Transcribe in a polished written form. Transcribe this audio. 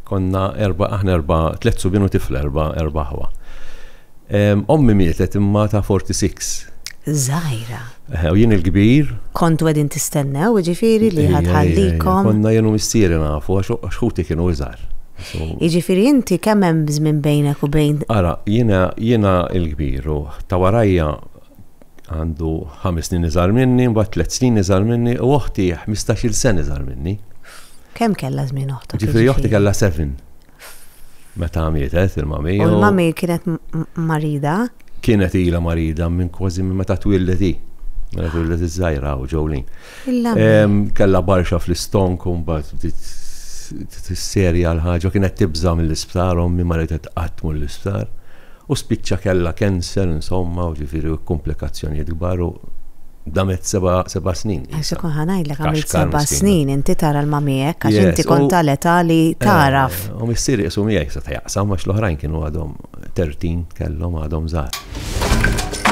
konna tlet subien u tifla erba' ħwa. Ommi mietet imma ta' 46. Żgħira. U jien il-kbir. Kontu qegħdin tistennew ġifieri li ħadħallikom. Konna jenu missieri nafu għax ħuti kienu iżgħar. Jiġifieri inti kemm hemm żmien bejnek u bejn. Ara, jiena il-kbir u ta' warajja għandu 5 snin iżgħar minni, mbagħad 3 snin iżgħar minni u oħti 15-il sena iżgħar minni. Kemm kellha żmien oħtok? Ġifieri oħti kellha 7. Meta mietet il-mami. U l-mami kienet marida? Kienet ilha marida minn kważi minn meta twildet hi. Meta twildet iż-żgħira u ġewlin. Kellha barxa fl-istonk u mbagħad tisserja l-ħaġa kienet tibża mill-isptar ommi marret qatt mill-isptar u spiċċa kellha cancer insomma u ġifieri komplikazzjonijiet kbar u damet 7 snin. Għax ikun ħanajdlek għamilt 7 snin inti tara l-mamijek għax inti kont tal-età li taraf. U missieri qisu miegħek se jaqsam għax l-oħrajn kienu għadhom 13 kellhom għadhom żgħar.